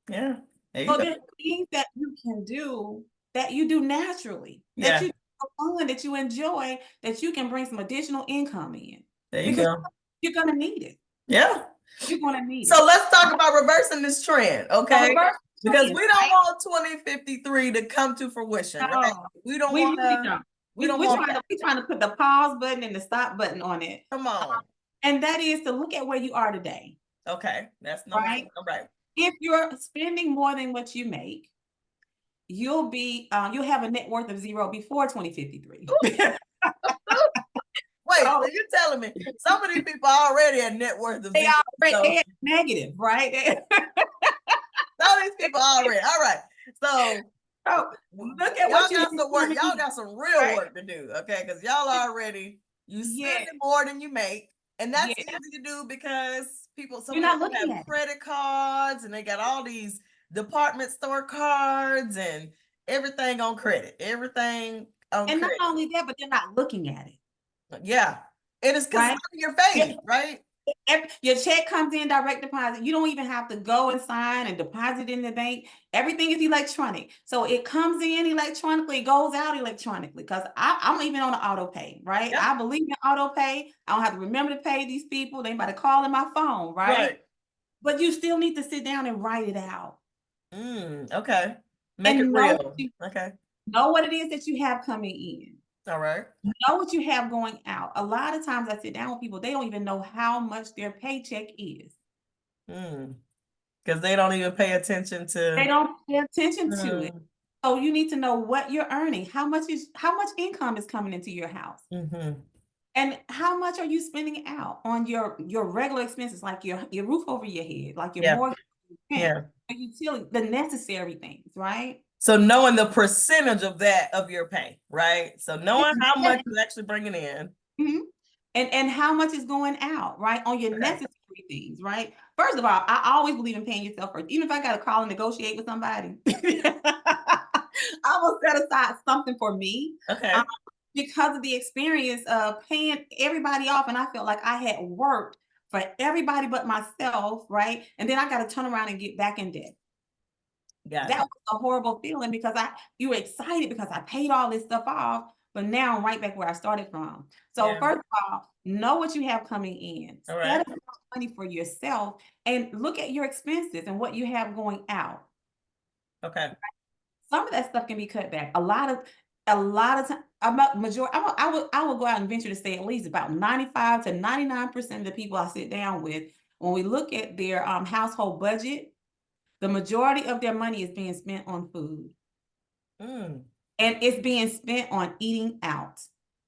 Yeah. So there's things that you can do that you do naturally, that you do fun, that you enjoy, that you can bring some additional income in. There you go. You're going to need it. Yeah. You're going to need it. So let's talk about reversing this trend, okay? Because we don't want 2053 to come to fruition, right? We don't want to. We're trying to put the pause button and the stop button on it. Come on. And that is to look at where you are today. Okay. That's number one. All right. If you're spending more than what you make, you'll have a net worth of zero before 2053. Wait, so you're telling me some of these people already at net worth of zero? They are negative, right? Some of these people already. All right. So look at y'all got some work. Y'all got some real work to do, okay? Because y'all already spending more than you make, and that's easy to do because some people have credit cards and they got all these department store cards and everything on credit. Everything on credit. And not only that, but they're not looking at it. Yeah. It is because it's in your face, right? Your check comes in direct deposit. You don't even have to go and sign and deposit in the bank. Everything is electronic. So it comes in electronically, it goes out electronically. Because I'm even on the auto pay, right? Yep. I believe in auto pay. I don't have to remember to pay these people. They about to call in my phone, right? But you still need to sit down and write it out. Okay. Make it real. Okay. Know what it is that you have coming in. All right. Know what you have going out. A lot of times I sit down with people, they don't even know how much their paycheck is. Because they don't even pay attention to. They don't pay attention to it. So you need to know what you're earning. How much income is coming into your house? And how much are you spending out on your regular expenses, like your roof over your head, like your mortgage, your utility, the necessary things, right? So knowing the percentage of that of your pay, right? So knowing how much you're actually bringing in. And how much is going out, right? On your necessary things, right? First of all, I always believe in paying yourself first. Even if I got to call and negotiate with somebody, I will set aside something for me. Because of the experience of paying everybody off. And I felt like I had worked for everybody but myself, right? And then I got to turn around and get back in debt. That was a horrible feeling because you were excited because I paid all this stuff off, but now I'm right back where I started from. So first of all, know what you have coming in. Set aside money for yourself and look at your expenses and what you have going out. Some of that stuff can be cut back. A lot of time, about majority, I will go out and venture to say at least about 95 to 99% of the people I sit down with, when we look at their household budget, the majority of their money is being spent on food. And it's being spent on eating out.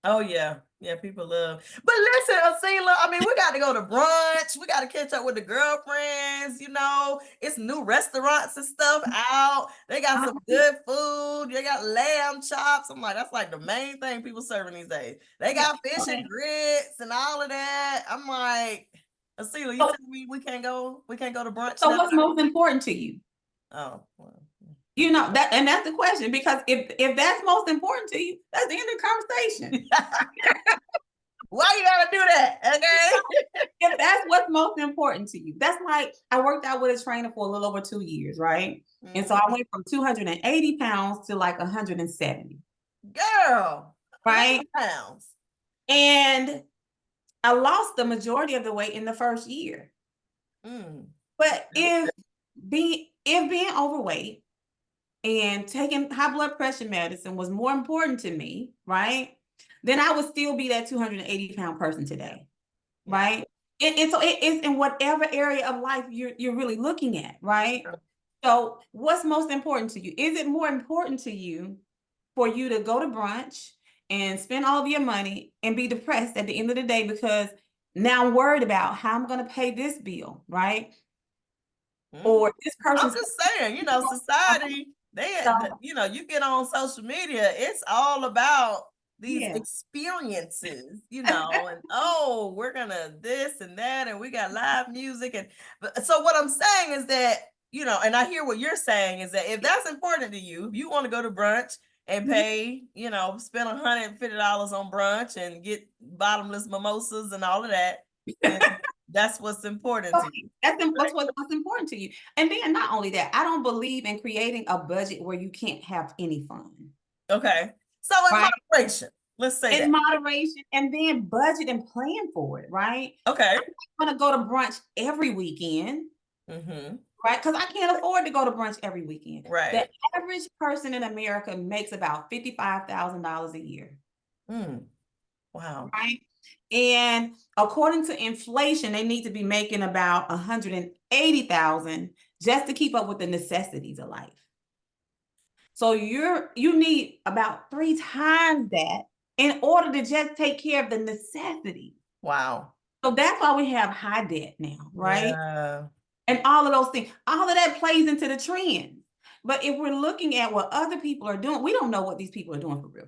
Oh, yeah. Yeah, people love. But listen, Aseelah, I mean, we got to go to brunch. We got to catch up with the girlfriends. You know, it's new restaurants and stuff out. They got some good food. They got lamb chops. I'm like, that's like the main thing people serving these days. They got fish and grits and all of that. I'm like, Aseelah, you tell me we can't go to brunch. So what's most important to you? Oh, well. You know that, and that's the question, because if that's most important to you, that's the end of the conversation. Why you gotta do that? Okay. If that's what's most important to you, that's like I worked out with a trainer for a little over 2 years, right? And so I went from 280 pounds to like 170. Girl, right? Pounds. And I lost the majority of the weight in the first year. But if being overweight and taking high blood pressure medicine was more important to me, right? Then I would still be that 280-pound person today, right? And so it is in whatever area of life you're really looking at, right? So what's most important to you? Is it more important to you for you to go to brunch and spend all of your money and be depressed at the end of the day because now I'm worried about how I'm going to pay this bill, right? Or this person. I'm just saying, society, you get on social media, it's all about these experiences, and we're gonna this and that, and we got live music. And so what I'm saying is that, and I hear what you're saying is that if that's important to you, if you want to go to brunch and pay, spend $150 on brunch and get bottomless mimosas and all of that, that's what's important to you. That's what's important to you. And then not only that, I don't believe in creating a budget where you can't have any fun. Okay. So in moderation, let's say in moderation, and then budget and plan for it, right? Okay. I'm gonna go to brunch every weekend. Right? Because I can't afford to go to brunch every weekend. Right. The average person in America makes about $55,000 a year. Wow. Right? And according to inflation, they need to be making about $180,000 just to keep up with the necessities of life. So you need about 3 times that in order to just take care of the necessities. Wow. So that's why we have high debt now, right? Yeah. And all of those things, all of that plays into the trend. But if we're looking at what other people are doing, we don't know what these people are doing for real.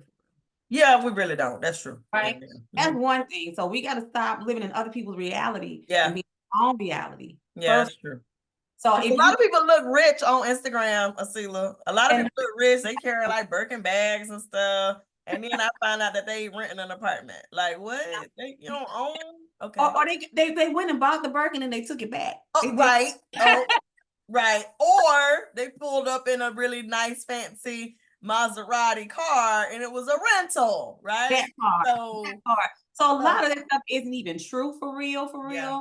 Yeah, we really don't. That's true. Right? That's one thing. So we got to stop living in other people's reality and be our own reality. Yeah, that's true. So a lot of people look rich on Instagram, Aseelah. A lot of people look rich. They carry like Birkin bags and stuff. And then I find out that they renting an apartment. Like what? You don't own? Okay. Or they went and bought the Birkin and they took it back. Oh, right. Oh, right. Or they pulled up in a really nice, fancy Maserati car and it was a rental, right? That part. So, So a lot of that stuff isn't even true for real, yeah,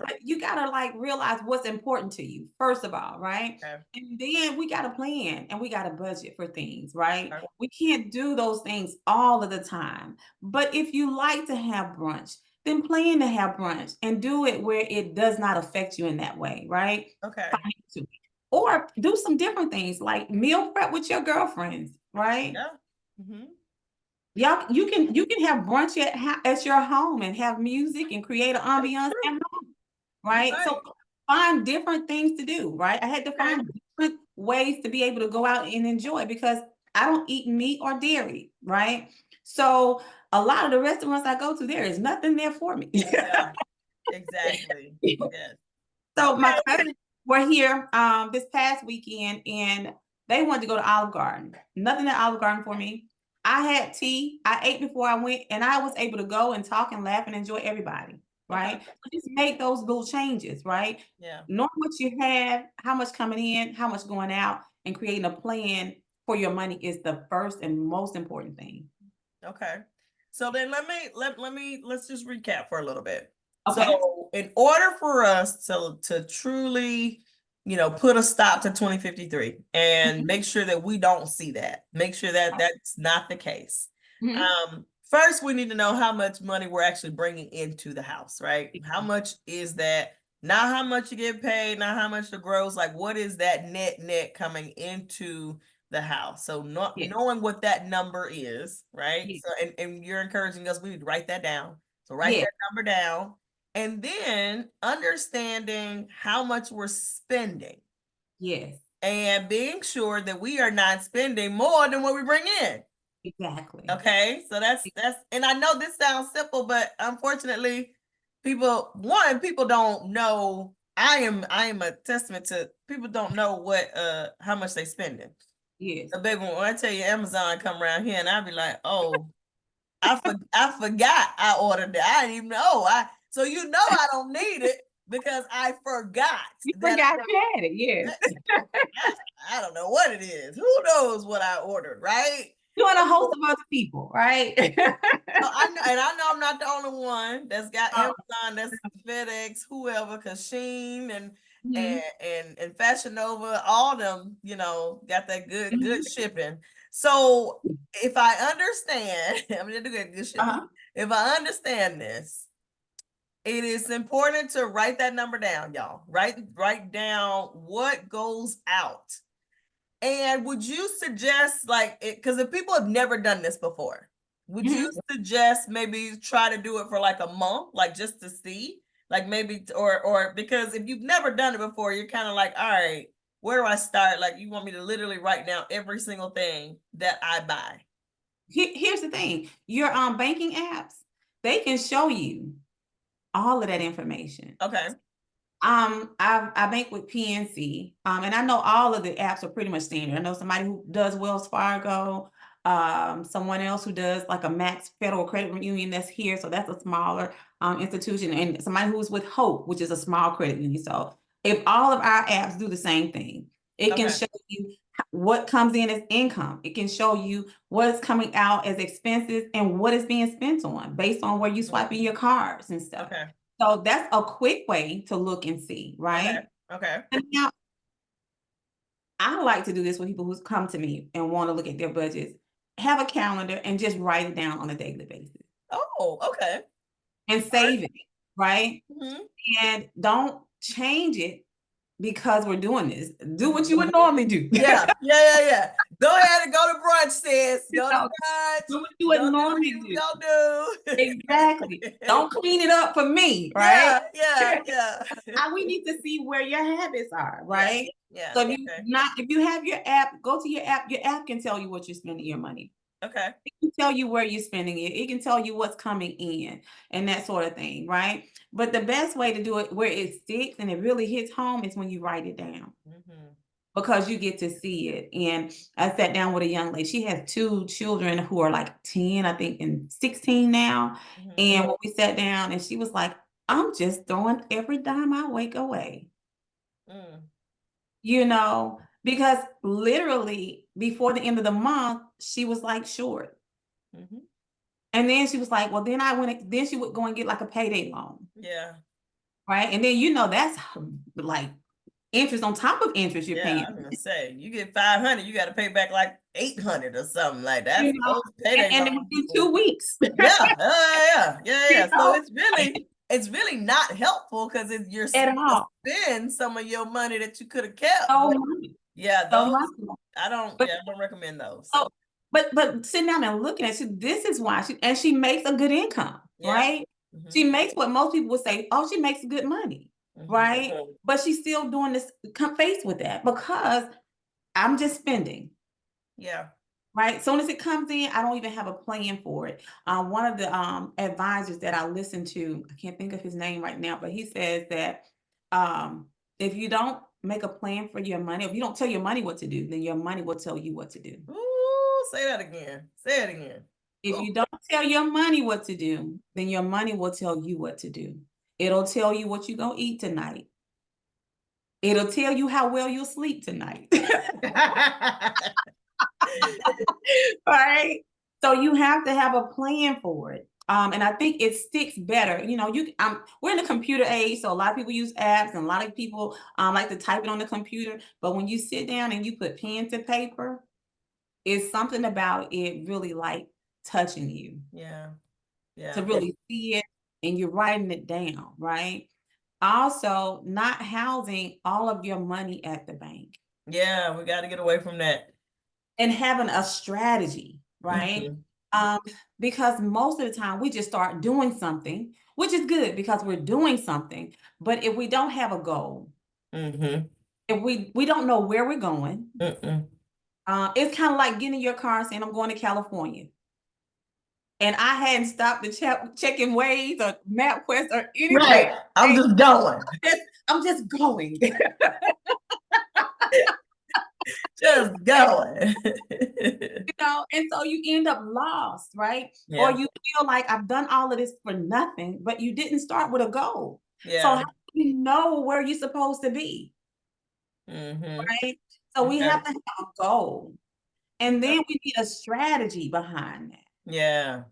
but you gotta like realize what's important to you, first of all, right? okay. And then we gotta plan and we gotta budget for things, right? Okay. We can't do those things all of the time. But if you like to have brunch, then plan to have brunch and do it where it does not affect you in that way, right? Okay. Financially. Or do some different things like meal prep with your girlfriends, right? Yeah. Mm-hmm. Y'all, you can have brunch at your home and have music and create an ambiance at home, right? So find different things to do, right? I had to find different ways to be able to go out and enjoy because I don't eat meat or dairy, right? So a lot of the restaurants I go to, there is nothing there for me. Yeah, exactly. Yes. So my cousins were here this past weekend and they wanted to go to Olive Garden. Nothing at Olive Garden for me. I had tea. I ate before I went, and I was able to go and talk and laugh and enjoy everybody. Right. Okay. So just make those little changes, right? Yeah. Know what you have, how much coming in, how much going out, and creating a plan for your money is the first and most important thing. Okay. So then let's just recap for a little bit. Okay. So in order for us to truly, put a stop to 2053 and make sure that we don't see that, make sure that that's not the case. First, we need to know how much money we're actually bringing into the house, right? How much is that? Not how much you get paid, not how much the gross, like what is that net coming into the house? So knowing what that number is, right? So and you're encouraging us, we need to write that down. So write that number down. And then understanding how much we're spending. Yes. And being sure that we are not spending more than what we bring in. Exactly. Okay. So that's, and I know this sounds simple, but unfortunately, people don't know. I am a testament to people don't know how much they spending. Yes. So baby, when I tell you Amazon come around here and I'll be like, oh, I forgot I ordered it. I didn't even know. So I don't need it because I forgot. You forgot you had it, yes. I don't know what it is. Who knows what I ordered, right? You and a host of other people, right? I know I'm not the only one that's got Amazon, that's FedEx, whoever, because Shein and Fashion Nova, all them, got that good shipping. So if I understand, I'm gonna do good shipping. If I understand this, it is important to write that number down, y'all. Write down what goes out. And would you suggest because if people have never done this before, would you suggest maybe try to do it for like a month, like just to see, like maybe, or because if you've never done it before, you're kind of like, all right, where do I start? Like you want me to literally write down every single thing that I buy. Here's the thing, your banking apps, they can show you all of that information. Okay. I bank with PNC, and I know all of the apps are pretty much standard. I know somebody who does Wells Fargo, someone else who does like a Max Federal Credit Union that's here, so that's a smaller institution, and somebody who's with Hope, which is a small credit union. So if all of our apps do the same thing, it can show you what comes in as income. It can show you what's coming out as expenses and what is being spent on based on where you swiping your cards and stuff. Okay. So that's a quick way to look and see, right? Okay. And now, I like to do this with people who come to me and want to look at their budgets. Have a calendar and just write it down on a daily basis. Oh, okay. And save it, right? And don't change it because we're doing this. Do what you would normally do. Yeah. Go ahead and go to brunch, sis. Go to brunch. Do what you would normally do. Y'all do. Exactly. Don't clean it up for me, right? Yeah. We need to see where your habits are, right? Yeah. So if you have your app, go to your app. Your app can tell you what you're spending your money. Okay. It can tell you where you're spending it. It can tell you what's coming in and that sort of thing, right? But the best way to do it where it sticks and it really hits home is when you write it down. because you get to see it. And I sat down with a young lady. She has 2 children who are like 10, I think, and 16 now. And when we sat down and she was like, I'm just throwing every dime I wake away. You know, because literally before the end of the month, she was like short. And then she was like, well, then she would go and get like a payday loan. Yeah. Right. And then, that's like interest on top of interest you're paying. I was gonna say, you get 500, you got to pay back like 800 or something like that. Those payday and loans in 2 weeks. yeah. So it's really not helpful because you're at all. spend some of your money that you could have kept. So But much. yeah, So those much. I don't recommend those. So, but sitting down and looking at this is why she makes a good income, right? She makes what most people would say, oh, she makes good money, right? But she's still doing this, faced with that because I'm just spending. Yeah. Right. Soon as it comes in, I don't even have a plan for it. One of the advisors that I listen to, I can't think of his name right now, but he says that if you don't make a plan for your money, if you don't tell your money what to do, then your money will tell you what to do. Ooh, say that again. Say it again. If you don't tell your money what to do, then your money will tell you what to do. It'll tell you what you're going to eat tonight. It'll tell you how well you'll sleep tonight. All right. So you have to have a plan for it. And I think it sticks better. We're in the computer age, so a lot of people use apps, and a lot of people like to type it on the computer. But when you sit down and you put pen to paper, it's something about it really like touching you. Yeah. To really see it, and you're writing it down, right? Also, not housing all of your money at the bank. Yeah, we got to get away from that. And having a strategy, right? Because most of the time we just start doing something, which is good because we're doing something. But if we don't have a goal, if we don't know where we're going, it's kind of like getting in your car and saying, I'm going to California. And I hadn't stopped to checking Waze or MapQuest or anything. Right. I'm just going. I'm just going. Just going. And so you end up lost, right? Yeah. Or you feel like I've done all of this for nothing, but you didn't start with a goal. Yeah. So how do you know where you're supposed to be? Right? So we have to have a goal. And then we need a strategy behind that. Yeah.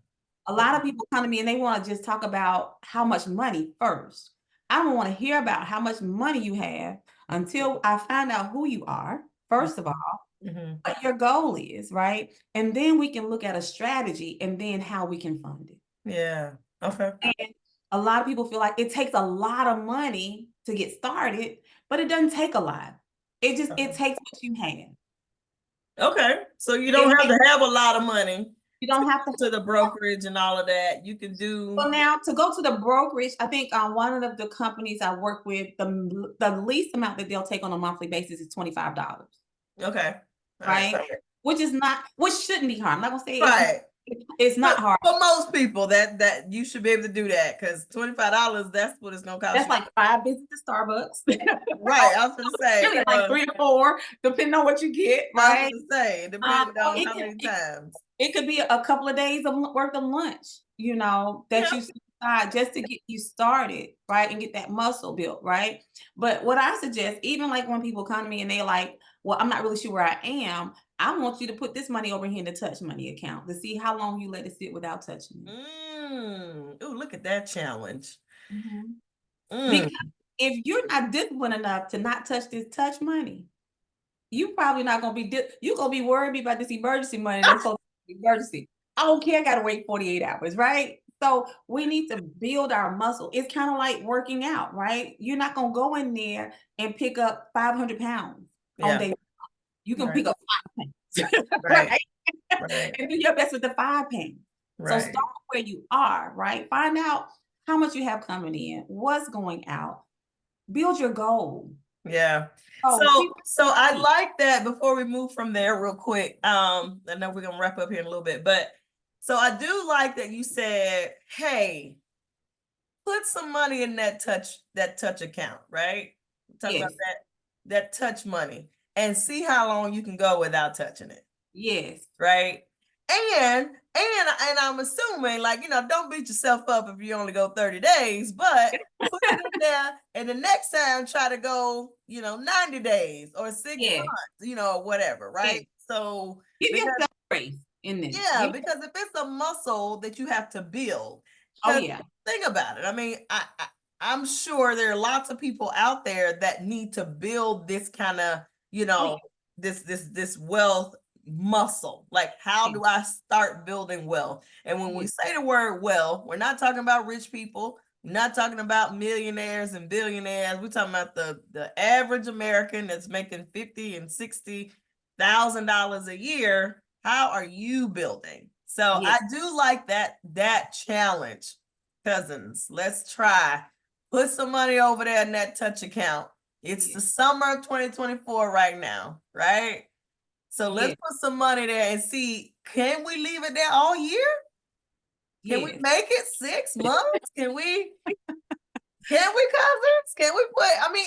A lot of people come to me and they want to just talk about how much money first. I don't want to hear about how much money you have until I find out who you are, first of all, what your goal is, right? And then we can look at a strategy and then how we can fund it. Yeah. Okay. And a lot of people feel like it takes a lot of money to get started, but it doesn't take a lot. It takes what you have. Okay. So you don't have to have a lot of money. You don't have to the brokerage and all of that. You can do. Well, now to go to the brokerage, I think one of the companies I work with, the least amount that they'll take on a monthly basis is $25. Okay. Right. Which shouldn't be hard. I'm not gonna say right. It's not hard for most people. That you should be able to do that because $25, that's what it's gonna cost. That's like 5 visits to Starbucks. Right. I was gonna say really like 3 to 4, depending on what you get. Right. I was gonna say depending on how many times. It could be a couple of days worth of lunch, that you decide just to get you started, right? And get that muscle built, right? But what I suggest, even like when people come to me and they're like, well, I'm not really sure where I am. I want you to put this money over here in the touch money account to see how long you let it sit without touching it. Oh, look at that challenge. Because if you're not disciplined enough to not touch this touch money, you probably not going to be, you're going to be worried about this emergency money that's supposed to be emergency. I don't care, I got to wait 48 hours, right? So we need to build our muscle. It's kind of like working out, right? You're not going to go in there and pick up 500 pounds on day. You can pick up 5 pounds, right? And do your best with the 5 pounds. So start where you are, right? Find out how much you have coming in, what's going out. Build your goal. Yeah. So I like that. Before we move from there real quick, I know we're gonna wrap up here in a little bit, but so I do like that you said, hey, put some money in that touch account, right? Talk about that touch money. and see how long you can go without touching it. Yes. Right. And I'm assuming, like, don't beat yourself up if you only go 30 days, but put it in there, and the next time try to go, 90 days or 6 months, or whatever, right? Yes. So Give because, yourself grace in this. yeah, because if it's a muscle that you have to build, Oh yeah. think about it. I mean, I'm sure there are lots of people out there that need to build this kind of, this wealth muscle. Like, how do I start building wealth? And when we say the word wealth, we're not talking about rich people. We're not talking about millionaires and billionaires. We're talking about the average American that's making $50,000 and $60,000 a year. How are you building? So I do like that challenge. Cousins, let's try. Put some money over there in that touch account. It's the summer of 2024 right now, right? So let's put some money there and see, can we leave it there all year? Can we make it 6 months? Can we, cousins? Can we put, I mean,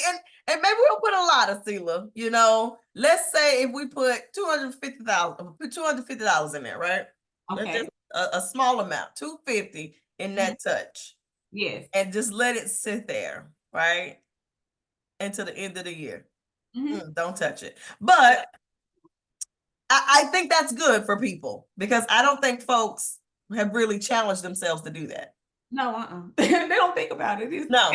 and maybe we'll put a lot of Aseelah, let's say if we put $250 in there, right? Okay. That's just a small amount, $250 in that touch. Yes. And just let it sit there, right? Until the end of the year. Don't touch it. But I think that's good for people, because I don't think folks have really challenged themselves to do that. No, they don't think about it. No.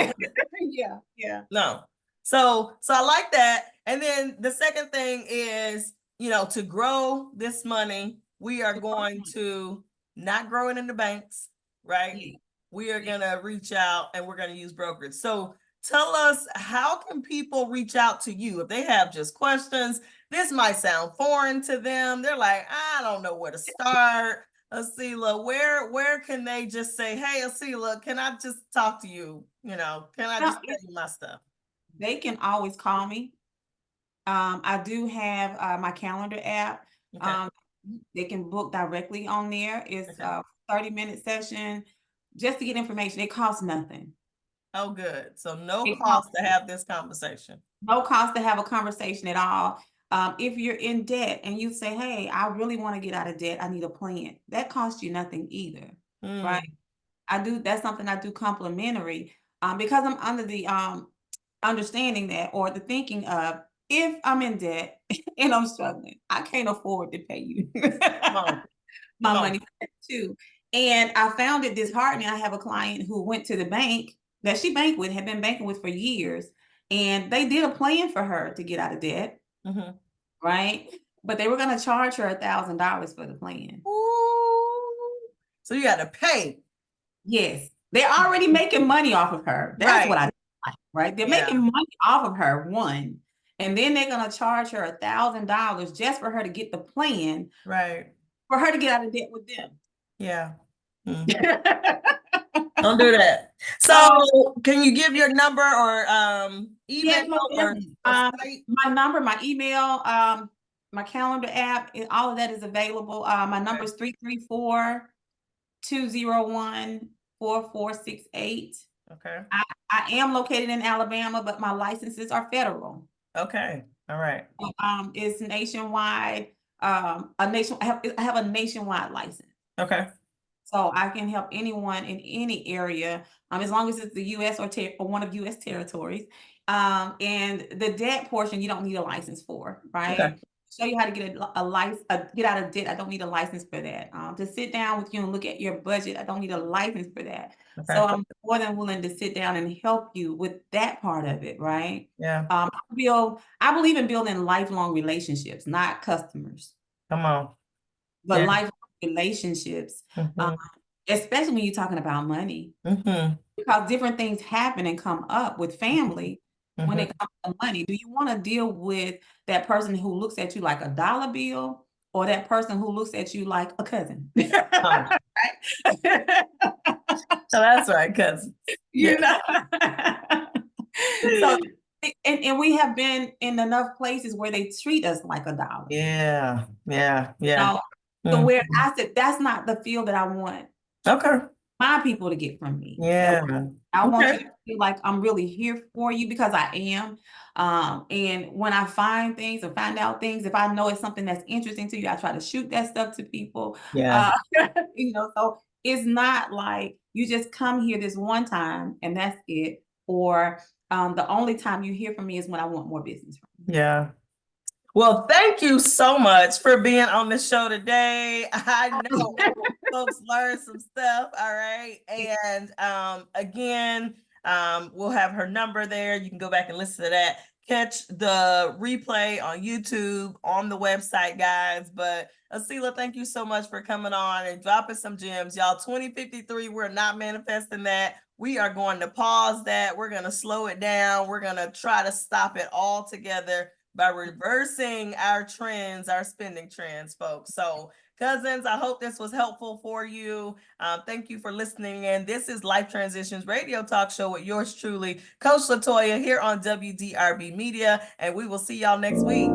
Yeah. No. So I like that. And then the second thing is, to grow this money, we are going to not grow it in the banks, right? Yeah. We are going to reach out and we're going to use brokers. So tell us, how can people reach out to you if they have just questions? This might sound foreign to them. They're like, I don't know where to start. Aseelah, where can they just say, hey, Aseelah, can I just talk to you? Can I just tell you my stuff? They can always call me. I do have my calendar app. Okay. They can book directly on there. It's a 30-minute session just to get information. It costs nothing. Oh, good. So no cost to have this conversation. No cost to have a conversation at all. If you're in debt and you say, hey, I really want to get out of debt, I need a plan. That costs you nothing either, right? That's something I do complimentary, because I'm under the understanding that, or the thinking of, if I'm in debt and I'm struggling, I can't afford to pay you my money too. And I found it disheartening. I have a client who went to the bank that she banked with, had been banking with for years, and they did a plan for her to get out of debt, right? But they were going to charge her $1,000 for the plan. Ooh. So you got to pay. Yes, they're already making money off of her. That's what I like, right? They're making money off of her, one, and then they're going to charge her $1,000 just for her to get the plan, right? For her to get out of debt with them. Yeah. Don't do that. So can you give your number or email? Or my number, my email, my calendar app, all of that is available. My number is 334-201-4468. Okay. I am located in Alabama, but my licenses are federal. Okay. All right. It's nationwide. I have a nationwide license. Okay. So I can help anyone in any area, as long as it's the U.S. or one of U.S. territories. And the debt portion, you don't need a license for, right? Okay. Show you how to get a license, get out of debt. I don't need a license for that. To sit down with you and look at your budget, I don't need a license for that. Okay. So I'm more than willing to sit down and help you with that part of it, right? Yeah. I believe in building lifelong relationships, not customers. Come on. But lifelong relationships, especially when you're talking about money, because different things happen and come up with family when it comes to money. Do you want to deal with that person who looks at you like a dollar bill, or that person who looks at you like a cousin? Right? So that's right, cousin. You know. So, and we have been in enough places where they treat us like a dollar. Yeah. So where I said, that's not the feel that I want. Okay. my people to get from me. Yeah. I want Okay. you to feel like I'm really here for you because I am. And when I find things or find out things, if I know it's something that's interesting to you, I try to shoot that stuff to people. Yeah. So it's not like you just come here this one time and that's it. Or the only time you hear from me is when I want more business from you. Yeah. Well, thank you so much for being on the show today. I know folks learned some stuff. All right. And again, we'll have her number there. You can go back and listen to that. Catch the replay on YouTube, on the website, guys. But Aseelah, thank you so much for coming on and dropping some gems. Y'all, 2053, we're not manifesting that. We are going to pause that. We're going to slow it down. We're going to try to stop it all together by reversing our trends, our spending trends, folks. So cousins, I hope this was helpful for you. Thank you for listening in. This is Life Transitions Radio Talk Show with yours truly, Coach Latoya, here on WDRB Media, and we will see y'all next week.